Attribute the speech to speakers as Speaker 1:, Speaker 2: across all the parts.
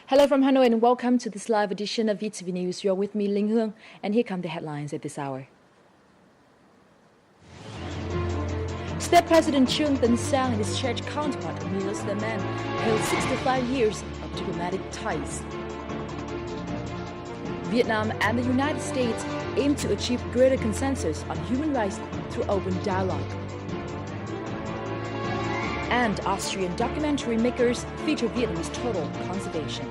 Speaker 1: Hello from Hanoi and welcome to this live edition of VTV News. You're with me, Ling Hương, and here come the headlines at this hour. State President Trương Tân Sang and his Czech counterpart, Miloš Zeman, held 65 years of diplomatic ties. Vietnam and the United States aim to achieve greater consensus on human rights through open dialogue. And Austrian documentary makers feature Vietnam's total conservation.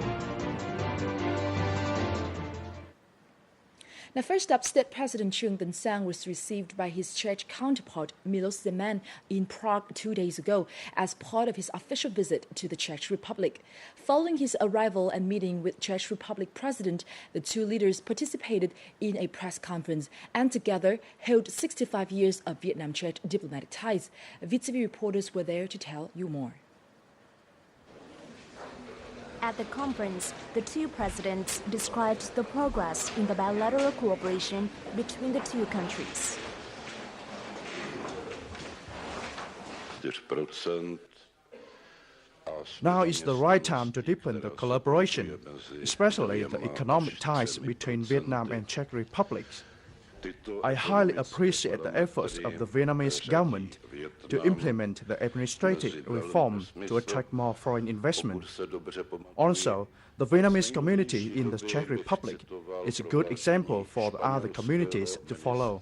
Speaker 1: Now, first up, State President Trương Tân Sang was received by his Czech counterpart Miloš Zeman in Prague 2 days ago as part of his official visit to the Czech Republic. Following his arrival and meeting with Czech Republic President, the two leaders participated in a press conference and together held 65 years of Vietnam-Czech diplomatic ties. VTV reporters were there to tell you more.
Speaker 2: At the conference, the two presidents described the progress in the bilateral cooperation between the two countries.
Speaker 3: Now is the right time to deepen the collaboration, especially the economic ties between Vietnam and Czech Republic. I highly appreciate the efforts of the Vietnamese government to implement the administrative reforms to attract more foreign investment. Also, the Vietnamese community in the Czech Republic is a good example for the other communities to follow.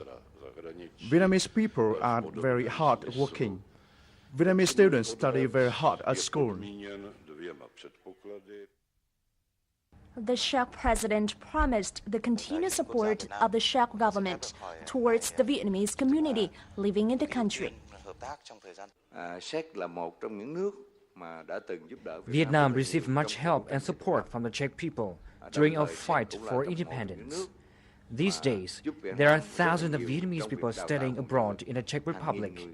Speaker 3: Vietnamese people are very hard-working. Vietnamese students study very hard at school.
Speaker 2: The Czech president promised the continued support of the Czech government towards the Vietnamese community living in the country.
Speaker 4: Vietnam received much help and support from the Czech people during our fight for independence. These days, there are thousands of Vietnamese people studying abroad in the Czech Republic,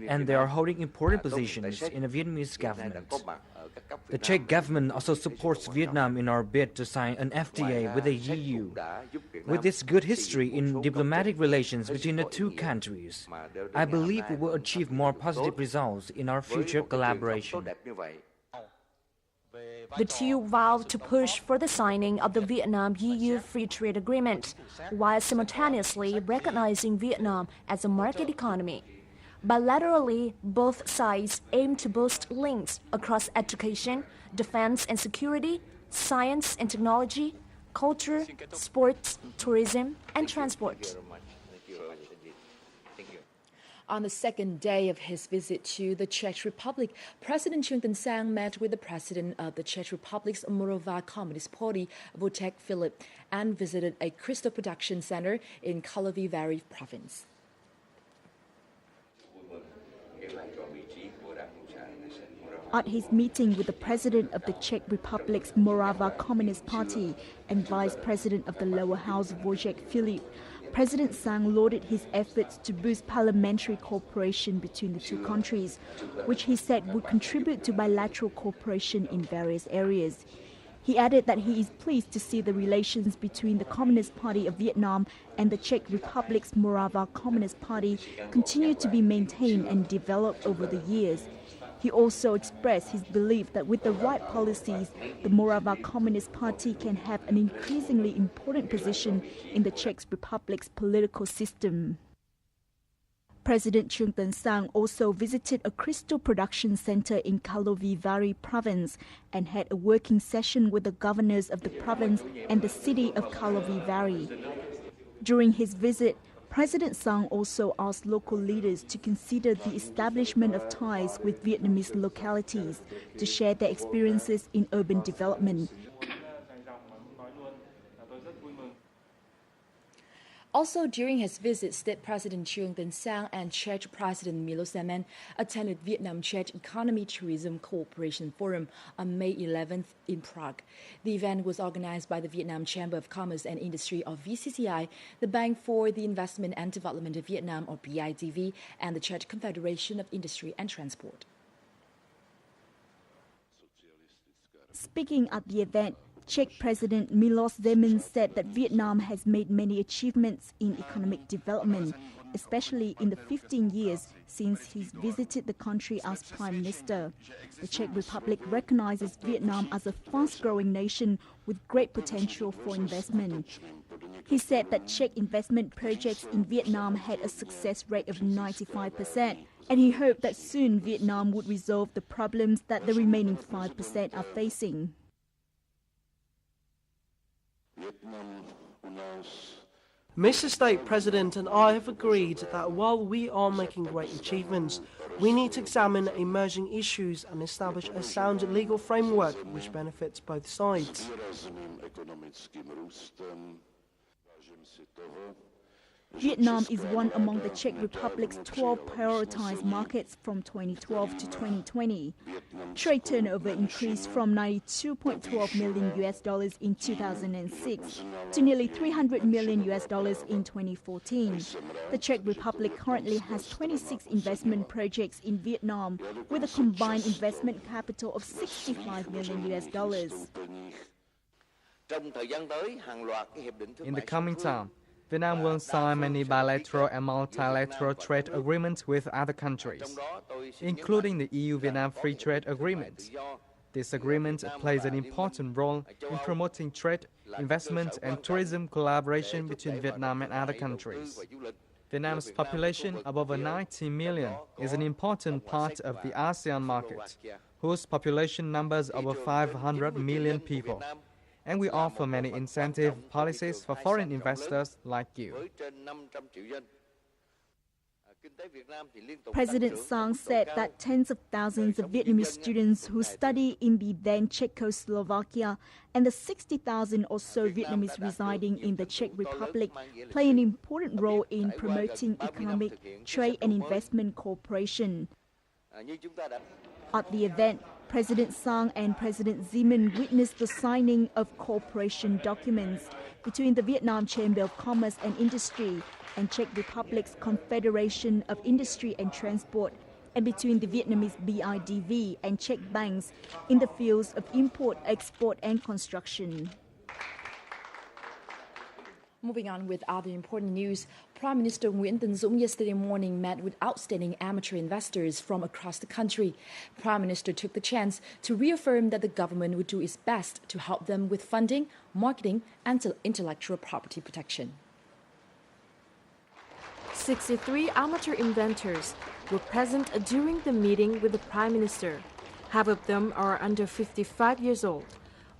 Speaker 4: and they are holding important positions in the Vietnamese government. The Czech government also supports Vietnam in our bid to sign an FTA with the EU. With this good history in diplomatic relations between the two countries, I believe we will achieve more positive results in our future collaboration.
Speaker 2: The two vowed to push for the signing of the Vietnam-EU Free Trade Agreement, while simultaneously recognizing Vietnam as a market economy. Bilaterally, both sides aim to boost links across education, defense and security, science and technology, culture, sports, tourism, and transport.
Speaker 1: On the second day of his visit to the Czech Republic, President Trương Tân Sang met with the president of the Czech Republic's Moravská Communist Party, Vojtěch Filip, and visited a crystal production center in Karlovy Vary province.
Speaker 5: At his meeting with the president of the Czech Republic's Moravská Communist Party and vice president of the lower house, Vojtěch Filip, President Sang lauded his efforts to boost parliamentary cooperation between the two countries, which he said would contribute to bilateral cooperation in various areas. He added that he is pleased to see the relations between the Communist Party of Vietnam and the Czech Republic's Moravská Communist Party continue to be maintained and developed over the years. He also expressed his belief that with the right policies, the Moravská Communist Party can have an increasingly important position in the Czech Republic's political system. President Trương Tân Sang also visited a crystal production center in Karlovy Vary province and had a working session with the governors of the province and the city of Karlovy Vary. During his visit, President Sang also asked local leaders to consider the establishment of ties with Vietnamese localities to share their experiences in urban development.
Speaker 1: Also, during his visit, State President Trương Tân Sang and Czech President Miloš Zeman attended Vietnam-Czech Economy Tourism Cooperation Forum on May 11th in Prague. The event was organized by the Vietnam Chamber of Commerce and Industry, or VCCI, the Bank for the Investment and Development of Vietnam, or BIDV, and the Czech Confederation of Industry and Transport.
Speaker 5: Speaking at the event, Czech President Miloš Zeman said that Vietnam has made many achievements in economic development especially in the 15 years since he's visited the country as Prime Minister. The Czech Republic recognizes Vietnam as a fast-growing nation with great potential for investment. He said that Czech investment projects in Vietnam had a success rate of 95%, and he hoped that soon Vietnam would resolve the problems that the remaining 5% are facing.
Speaker 6: Mr. State President and I have agreed that while we are making great achievements, we need to examine emerging issues and establish a sound legal framework which benefits both sides.
Speaker 5: Vietnam is one among the Czech Republic's 12 prioritized markets from 2012 to 2020. Trade turnover increased from $92.12 million in 2006 to nearly $300 million in 2014. The Czech Republic currently has 26 investment projects in Vietnam with a combined investment capital of $65 million.
Speaker 7: In the coming time, Vietnam will sign many bilateral and multilateral trade agreements with other countries, including the EU-Vietnam Free Trade Agreement. This agreement plays an important role in promoting trade, investment and tourism collaboration between Vietnam and other countries. Vietnam's population, above 90 million, is an important part of the ASEAN market, whose population numbers over 500 million people. And we offer many incentive policies for foreign investors like you.
Speaker 5: President Sang said that tens of thousands of Vietnamese students who study in the then Czechoslovakia and the 60,000 or so Vietnamese residing in the Czech Republic play an important role in promoting economic, trade and investment cooperation. At the event, President Sang and President Zeman witnessed the signing of cooperation documents between the Vietnam Chamber of Commerce and Industry and Czech Republic's Confederation of Industry and Transport, and between the Vietnamese BIDV and Czech banks in the fields of import, export and construction.
Speaker 1: Moving on with other important news, Prime Minister Nguyễn Tấn Dũng yesterday morning met with outstanding amateur investors from across the country. Prime Minister took the chance to reaffirm that the government would do its best to help them with funding, marketing and intellectual property protection.
Speaker 2: 63 amateur inventors were present during the meeting with the Prime Minister. Half of them are under 55 years old.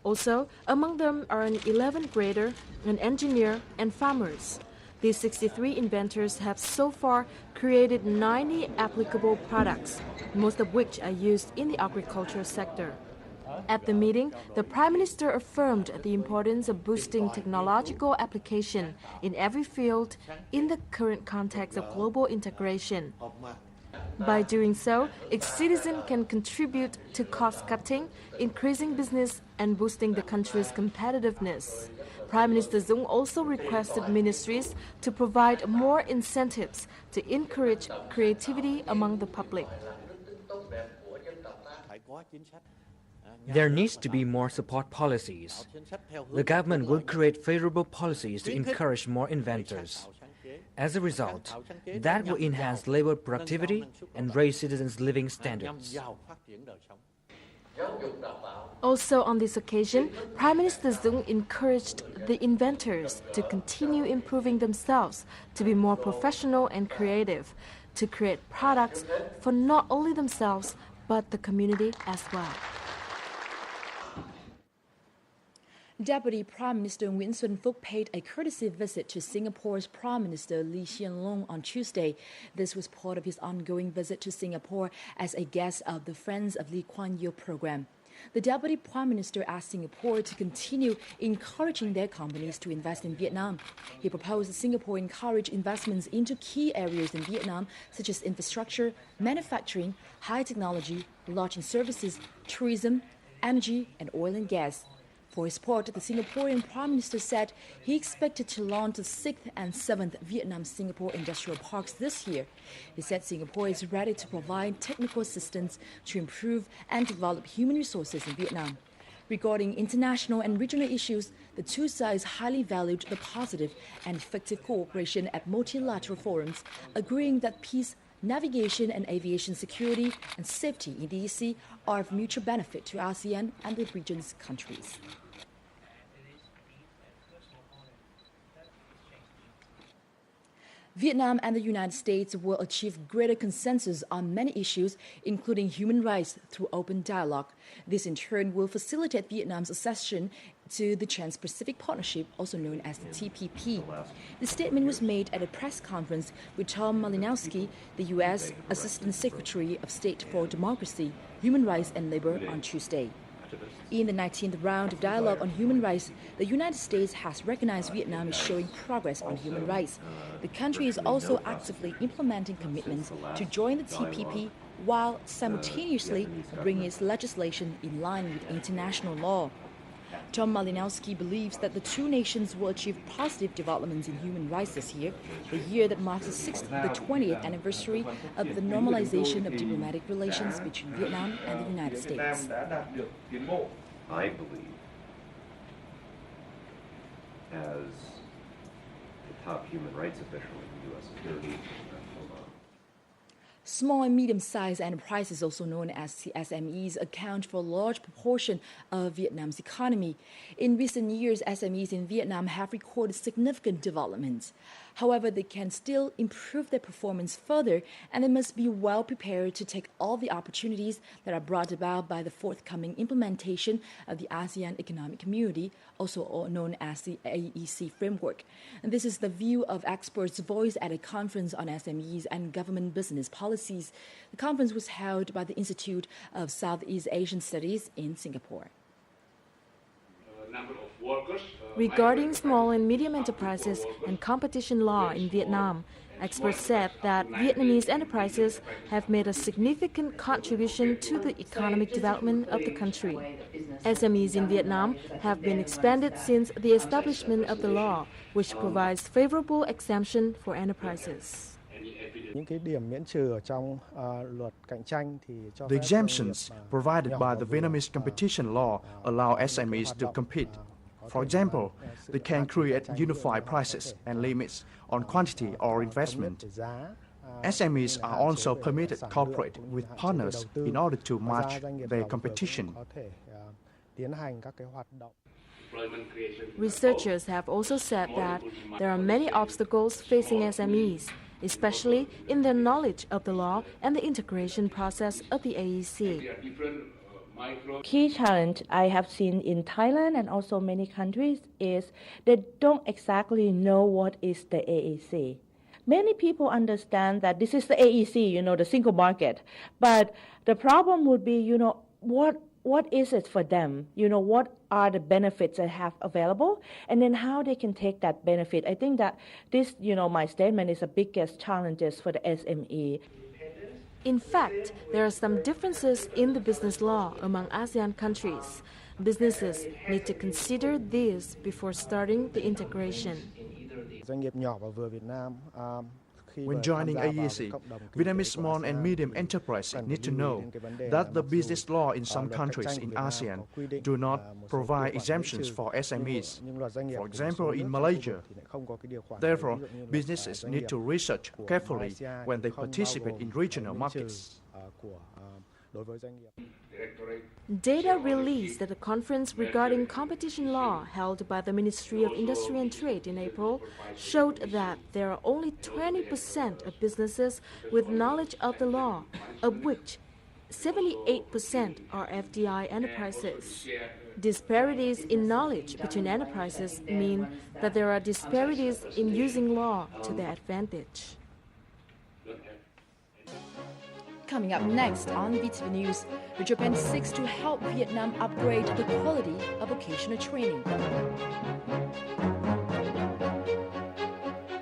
Speaker 2: Also, among them are an 11th grader, an engineer, and farmers. These 63 inventors have so far created 90 applicable products, most of which are used in the agricultural sector. At the meeting, the Prime Minister affirmed the importance of boosting technological application in every field in the current context of global integration. By doing so, each citizen can contribute to cost-cutting, increasing business, and boosting the country's competitiveness. Prime Minister Dũng also requested ministries to provide more incentives to encourage creativity among the public.
Speaker 4: There needs to be more support policies. The government will create favorable policies to encourage more inventors. As a result, that will enhance labor productivity and raise citizens' living standards.
Speaker 2: Also on this occasion, Prime Minister Dũng encouraged the inventors to continue improving themselves, to be more professional and creative, to create products for not only themselves, but the community as well.
Speaker 1: Deputy Prime Minister Nguyễn Xuân Phúc paid a courtesy visit to Singapore's Prime Minister Lee Hsien Loong on Tuesday. This was part of his ongoing visit to Singapore as a guest of the Friends of Lee Kuan Yew program. The Deputy Prime Minister asked Singapore to continue encouraging their companies to invest in Vietnam. He proposed that Singapore encourage investments into key areas in Vietnam, such as infrastructure, manufacturing, high technology, lodging services, tourism, energy, and oil and gas. For his part, the Singaporean Prime Minister said he expected to launch the 6th and 7th Vietnam-Singapore industrial parks this year. He said Singapore is ready to provide technical assistance to improve and develop human resources in Vietnam. Regarding international and regional issues, the two sides highly valued the positive and effective cooperation at multilateral forums, agreeing that peace, navigation and aviation security and safety in the EEC are of mutual benefit to ASEAN and the region's countries. Vietnam and the United States will achieve greater consensus on many issues, including human rights, through open dialogue. This in turn will facilitate Vietnam's accession to the Trans-Pacific Partnership, also known as the TPP. The statement was made at a press conference with Tom Malinowski, the U.S. Assistant Secretary of State for Democracy, Human Rights and Labor, on Tuesday. In the 19th round of dialogue on human rights, the United States has recognized Vietnam is showing progress on human rights. The country is also actively implementing commitments to join the TPP while simultaneously bringing its legislation in line with international law. Tom Malinowski believes that the two nations will achieve positive developments in human rights this year, the year that marks the 20th anniversary of the normalization of diplomatic relations between Vietnam and the United States.
Speaker 8: I believe, as the top human rights official in the U.S. security.
Speaker 1: Small and medium-sized enterprises, also known as the SMEs, account for a large proportion of Vietnam's economy. In recent years, SMEs in Vietnam have recorded significant developments. However, they can still improve their performance further, and they must be well prepared to take all the opportunities that are brought about by the forthcoming implementation of the ASEAN Economic Community, also known as the AEC framework. And this is the view of experts voiced at a conference on SMEs and government business policies. The conference was held by the Institute of Southeast Asian Studies in Singapore.
Speaker 2: Regarding small and medium enterprises and competition law in Vietnam, experts said that Vietnamese enterprises have made a significant contribution to the economic development of the country. SMEs in Vietnam have been expanded since the establishment of the law, which provides favorable exemption for enterprises.
Speaker 3: The exemptions provided by the Vietnamese competition law allow SMEs to compete. For example, they can create unified prices and limits on quantity or investment. SMEs are also permitted to cooperate with partners in order to match their competition.
Speaker 2: Researchers have also said that there are many obstacles facing SMEs, especially in their knowledge of the law and the integration process of the AEC.
Speaker 9: Key challenge I have seen in Thailand and also many countries is they don't exactly know what is the AEC. Many people understand that this is the AEC, the single market, but the problem would be, what is it for them? What are the benefits they have available? And then how they can take that benefit. I think that this, my statement is the biggest challenges for the SME.
Speaker 2: In fact, there are some differences in the business law among ASEAN countries. Businesses need to consider this before starting the integration.
Speaker 3: When joining AEC, Vietnamese small and medium enterprises need to know that the business law in some countries in ASEAN do not provide exemptions for SMEs. For example, in Malaysia. Therefore, businesses need to research carefully when they participate in regional markets.
Speaker 2: Data released at a conference regarding competition law held by the Ministry of Industry and Trade in April showed that there are only 20% of businesses with knowledge of the law, of which 78% are FDI enterprises. Disparities in knowledge between enterprises mean that there are disparities in using law to their advantage.
Speaker 1: Coming up next on VTV News, Japan seeks to help Vietnam upgrade the quality of vocational training.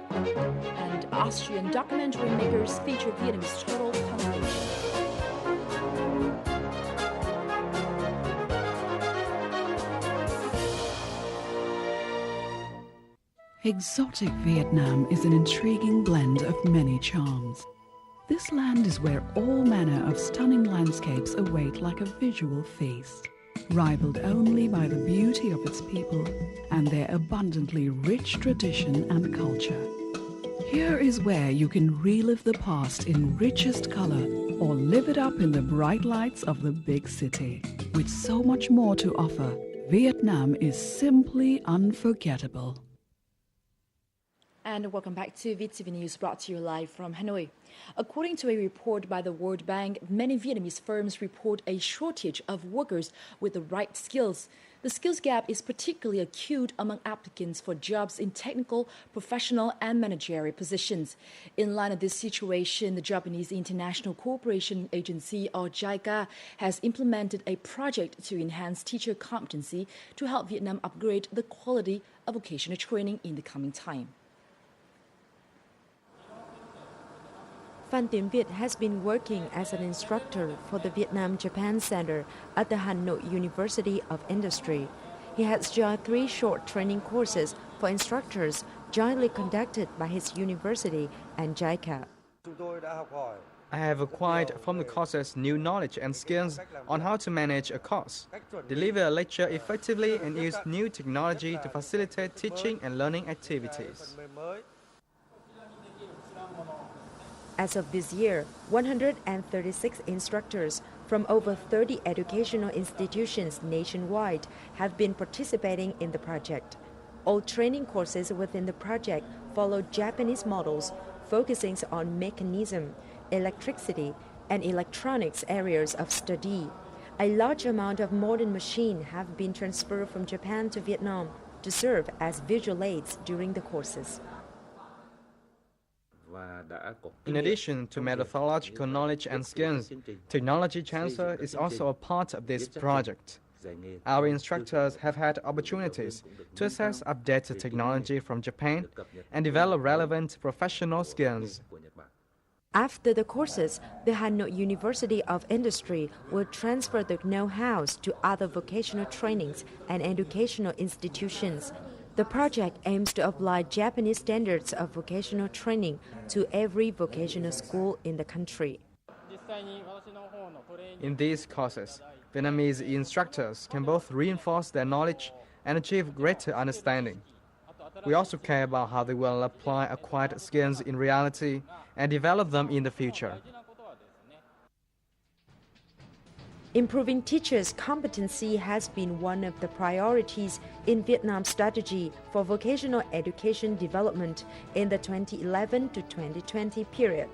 Speaker 1: And Austrian documentary makers feature Vietnamese turtle conservation.
Speaker 10: Exotic Vietnam is an intriguing blend of many charms. This land is where all manner of stunning landscapes await like a visual feast. rivaled only by the beauty of its people and their abundantly rich tradition and culture. Here is where you can relive the past in richest color or live it up in the bright lights of the big city. With so much more to offer, Vietnam is simply unforgettable.
Speaker 1: And welcome back to VTV News, brought to you live from Hanoi. According to a report by the World Bank, many Vietnamese firms report a shortage of workers with the right skills. The skills gap is particularly acute among applicants for jobs in technical, professional, and managerial positions. In line with this situation, the Japanese International Cooperation Agency, or JICA, has implemented a project to enhance teacher competency to help Vietnam upgrade the quality of vocational training in the coming time.
Speaker 11: Phan Tiến Việt has been working as an instructor for the Vietnam-Japan Center at the Hanoi University of Industry. He has joined 3 short training courses for instructors jointly conducted by his university and JICA.
Speaker 7: I have acquired from the courses new knowledge and skills on how to manage a course, deliver a lecture effectively, and use new technology to facilitate teaching and learning activities.
Speaker 11: As of this year, 136 instructors from over 30 educational institutions nationwide have been participating in the project. All training courses within the project follow Japanese models, focusing on mechanism, electricity, and electronics areas of study. A large amount of modern machines have been transferred from Japan to Vietnam to serve as visual aids during the courses.
Speaker 7: In addition to methodological knowledge and skills, technology transfer is also a part of this project. Our instructors have had opportunities to access updated technology from Japan and develop relevant professional skills.
Speaker 11: After the courses, the Hanoi University of Industry will transfer the know-how to other vocational trainings and educational institutions. The project aims to apply Japanese standards of vocational training to every vocational school in the country.
Speaker 7: In these courses, Vietnamese instructors can both reinforce their knowledge and achieve greater understanding. We also care about how they will apply acquired skills in reality and develop them in the future.
Speaker 11: Improving teachers' competency has been one of the priorities in Vietnam's strategy for vocational education development in the 2011 to 2020 period.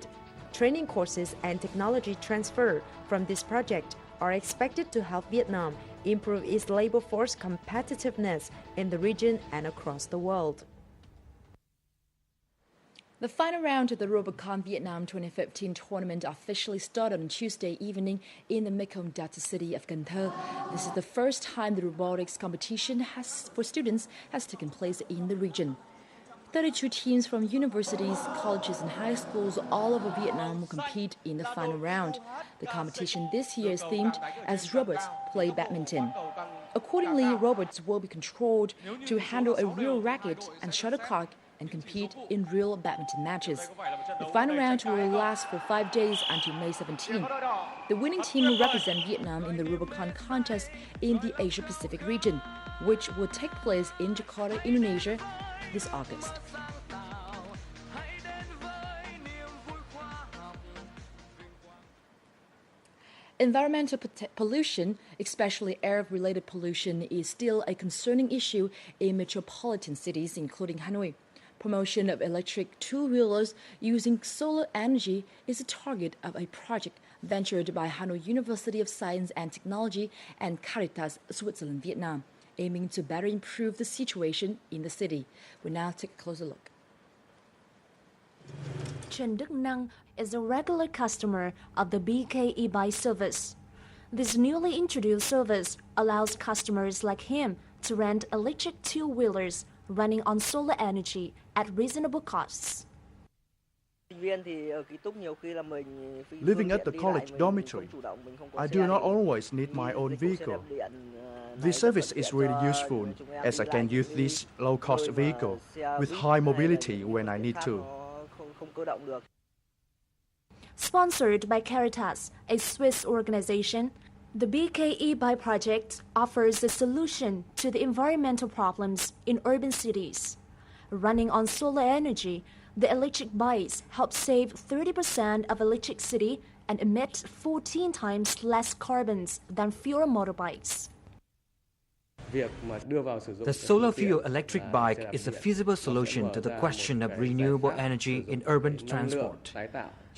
Speaker 11: Training courses and technology transfer from this project are expected to help Vietnam improve its labor force competitiveness in the region and across the world.
Speaker 1: The final round of the Robocon Vietnam 2015 tournament officially started on Tuesday evening in the Mekong Delta city of Cần Thơ. This is the first time the robotics competition for students has taken place in the region. 32 teams from universities, colleges and high schools all over Vietnam will compete in the final round. The competition this year is themed as Robots Play Badminton. Accordingly, robots will be controlled to handle a real racket and shuttlecock and compete in real badminton matches. The final round will last for 5 days until May 17. The winning team will represent Vietnam in the Robocon contest in the Asia-Pacific region, which will take place in Jakarta, Indonesia this August. Environmental pollution, especially air-related pollution, is still a concerning issue in metropolitan cities, including Hanoi. Promotion of electric two-wheelers using solar energy is a target of a project ventured by Hanoi University of Science and Technology and Caritas Switzerland Vietnam, aiming to better improve the situation in the city. We now take a closer look.
Speaker 2: Trần Đức Năng is a regular customer of the BK e-bike service. This newly introduced service allows customers like him to rent electric two-wheelers running on solar energy at reasonable costs.
Speaker 3: Living at the college dormitory, I do not always need my own vehicle. This service is really useful as I can use this low-cost vehicle with high mobility when I need to.
Speaker 2: Sponsored by Caritas, a Swiss organization, The BKE-BY project offers a solution to the environmental problems in urban cities. Running on solar energy, the electric bikes help save 30% of electricity and emit 14 times less carbons than fuel motorbikes.
Speaker 4: The solar fuel electric bike is a feasible solution to the question of renewable energy in urban transport.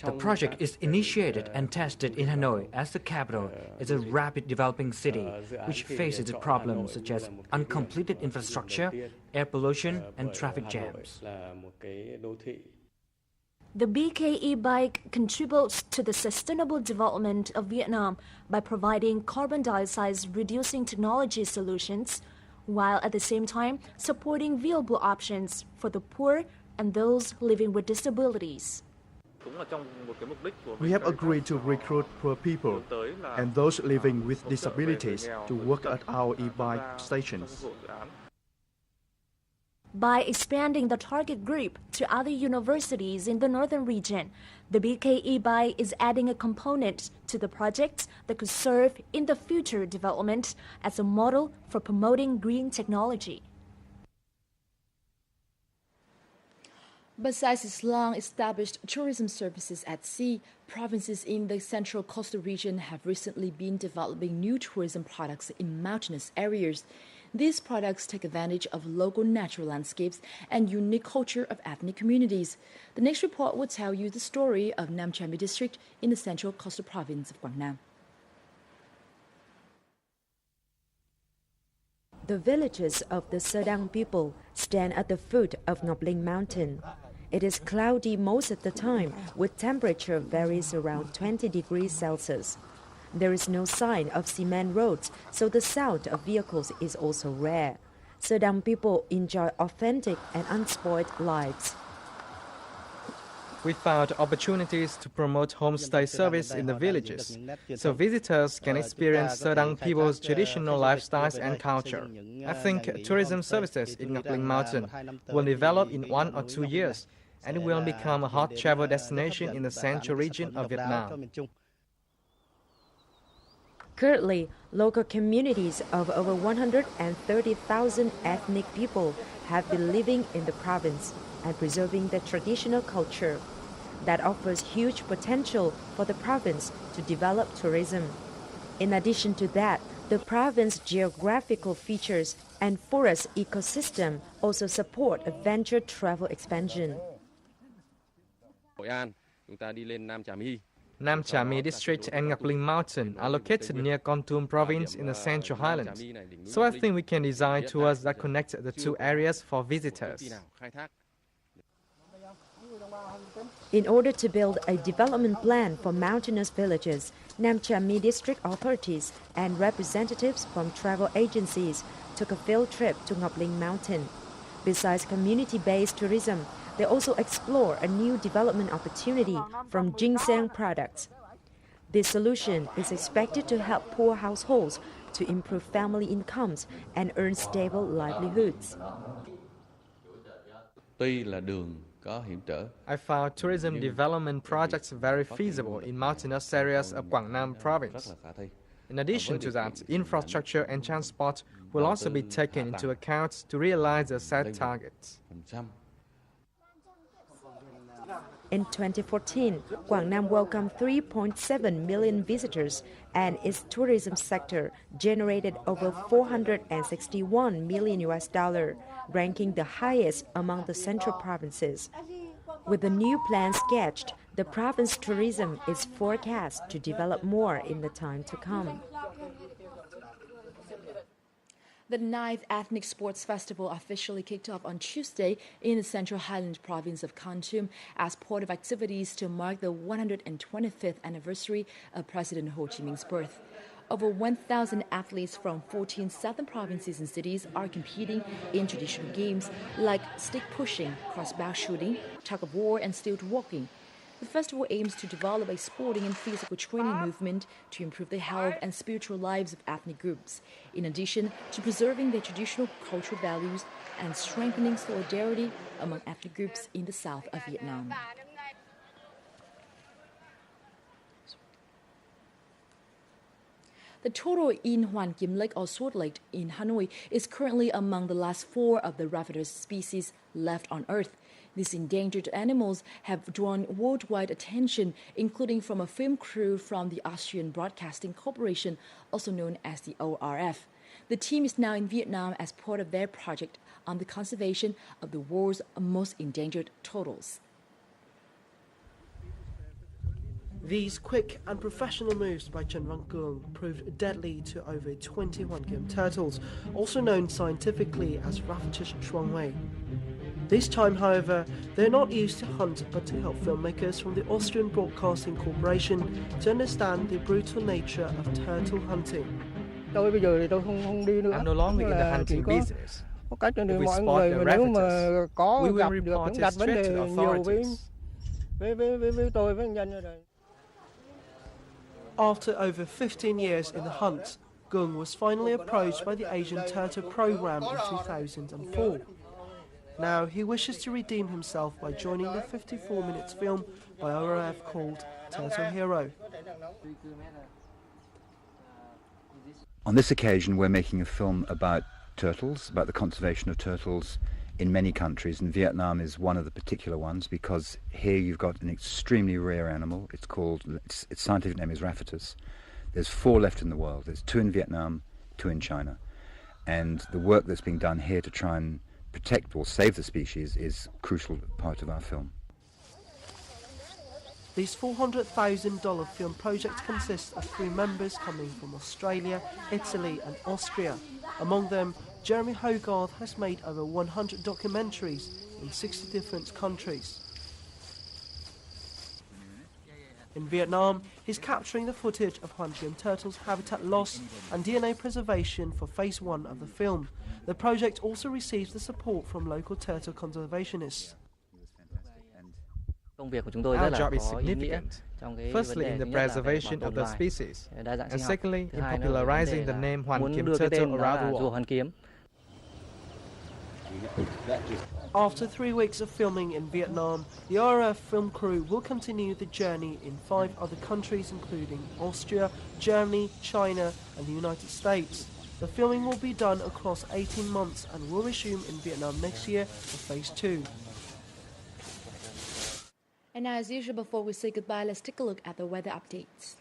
Speaker 4: The project is initiated and tested in Hanoi as the capital is a rapid developing city which faces problems such as uncompleted infrastructure, air pollution, and traffic jams.
Speaker 2: The BKE bike contributes to the sustainable development of Vietnam by providing carbon dioxide reducing technology solutions, while at the same time supporting viable options for the poor and those living with disabilities.
Speaker 3: We have agreed to recruit poor people and those living with disabilities to work at our e-bike stations.
Speaker 2: By expanding the target group to other universities in the northern region, the BKE-BY is adding a component to the project that could serve in the future development as a model for promoting green technology.
Speaker 1: Besides its long-established tourism services at sea, provinces in the central coastal region have recently been developing new tourism products in mountainous areas. These products take advantage of local natural landscapes and unique culture of ethnic communities. The next report will tell you the story of Nam Cha My district in the central coastal province of Quảng Nam.
Speaker 11: The villages of the Sedang people stand at the foot of Ngọc Linh Mountain. It is cloudy most of the time, with temperature varies around 20 degrees Celsius. There is no sign of cement roads, so the sound of vehicles is also rare. Sedang people enjoy authentic and unspoiled lives.
Speaker 7: We found opportunities to promote homestay service in the villages, so visitors can experience Sedang people's traditional lifestyles and culture. I think tourism services in Ngọc Linh Mountain will develop in 1 or 2 years, and it will become a hot travel destination in the central region of Vietnam.
Speaker 11: Currently, local communities of over 130,000 ethnic people have been living in the province and preserving the traditional culture. That offers huge potential for the province to develop tourism. In addition to that, the province's geographical features and forest ecosystem also support adventure travel expansion.
Speaker 7: Nam Cha My district and Ngọc Linh Mountain are located near Kon Tum province in the Central Highlands, so I think we can design tours that connect the two areas for visitors.
Speaker 11: In order to build a development plan for mountainous villages, Nam Cha My district authorities and representatives from travel agencies took a field trip to Ngọc Linh Mountain. Besides community-based tourism, they also explore a new development opportunity from ginseng products. This solution is expected to help poor households to improve family incomes and earn stable livelihoods.
Speaker 7: I found tourism development projects very feasible in mountainous areas of Quảng Nam province. In addition to that, infrastructure and transport will also be taken into account to realize the set targets.
Speaker 11: In 2014, Quảng Nam welcomed 3.7 million visitors, and its tourism sector generated over $461 million, ranking the highest among the central provinces. With the new plan sketched, the province tourism is forecast to develop more in the time to come.
Speaker 1: The 9th Ethnic Sports Festival officially kicked off on Tuesday in the Central Highland province of Kon Tum as part of activities to mark the 125th anniversary of President Ho Chi Minh's birth. Over 1,000 athletes from 14 southern provinces and cities are competing in traditional games like stick pushing, crossbow shooting, tug of war, and stilt walking. The festival aims to develop a sporting and physical training movement to improve the health and spiritual lives of ethnic groups, in addition to preserving their traditional cultural values and strengthening solidarity among ethnic groups in the south of Vietnam. The turtle in Hoan Kim Lake or Sword Lake in Hanoi is currently among the last 4 of the Raptorus species left on Earth. These endangered animals have drawn worldwide attention, including from a film crew from the Austrian Broadcasting Corporation, also known as the ORF. The team is now in Vietnam as part of their project on the conservation of the world's most endangered turtles.
Speaker 6: These quick and professional moves by Chen Van Kuong proved deadly to over 20 Hoan Kim turtles, also known scientifically as Raptorus shuangwei. This time, however, they're not used to hunt but to help filmmakers from the Austrian Broadcasting Corporation to understand the brutal nature of turtle hunting.
Speaker 7: I'm no longer in the hunting business. If we spot a raptor, we will report it straight to the authorities.
Speaker 6: After over 15 years in the hunt, Gung was finally approached by the Asian Turtle Program in 2004. Now he wishes to redeem himself by joining the 54-minute film by ORF called Turtle Hero.
Speaker 12: On this occasion, we're making a film about turtles, about the conservation of turtles in many countries, and Vietnam is one of the particular ones because here you've got an extremely rare animal. Its scientific name is Raptorus. There's 4 left in the world. There's 2 in Vietnam, 2 in China. And the work that's being done here to try and protect or save the species is a crucial part of our film.
Speaker 6: This $400,000 film project consists of 3 members coming from Australia, Italy and Austria. Among them, Jeremy Hogarth has made over 100 documentaries in 60 different countries. In Vietnam, he's capturing the footage of Hoan Kim turtles' habitat loss and DNA preservation for phase 1 of the film. The project also receives the support from local turtle conservationists.
Speaker 7: Our job is significant, firstly in the preservation of the species, and secondly in popularizing the name Hoan Kim turtle around the world.
Speaker 6: After 3 weeks of filming in Vietnam, the RF film crew will continue the journey in 5 other countries including Austria, Germany, China and the United States. The filming will be done across 18 months and will resume in Vietnam next year for phase 2.
Speaker 1: And now, as usual, before we say goodbye, let's take a look at the weather updates.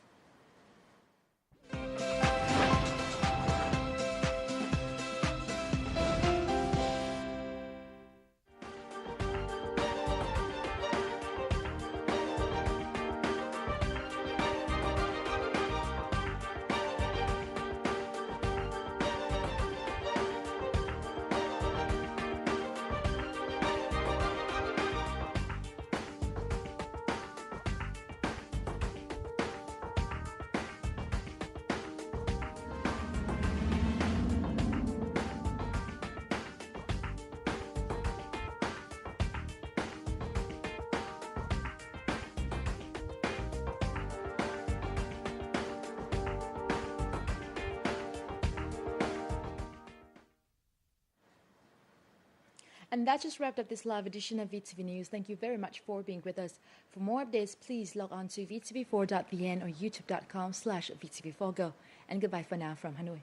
Speaker 1: And that just wrapped up this live edition of VTV News. Thank you very much for being with us. For more updates, please log on to vtv4.vn or youtube.com/vtv4go. And goodbye for now from Hanoi.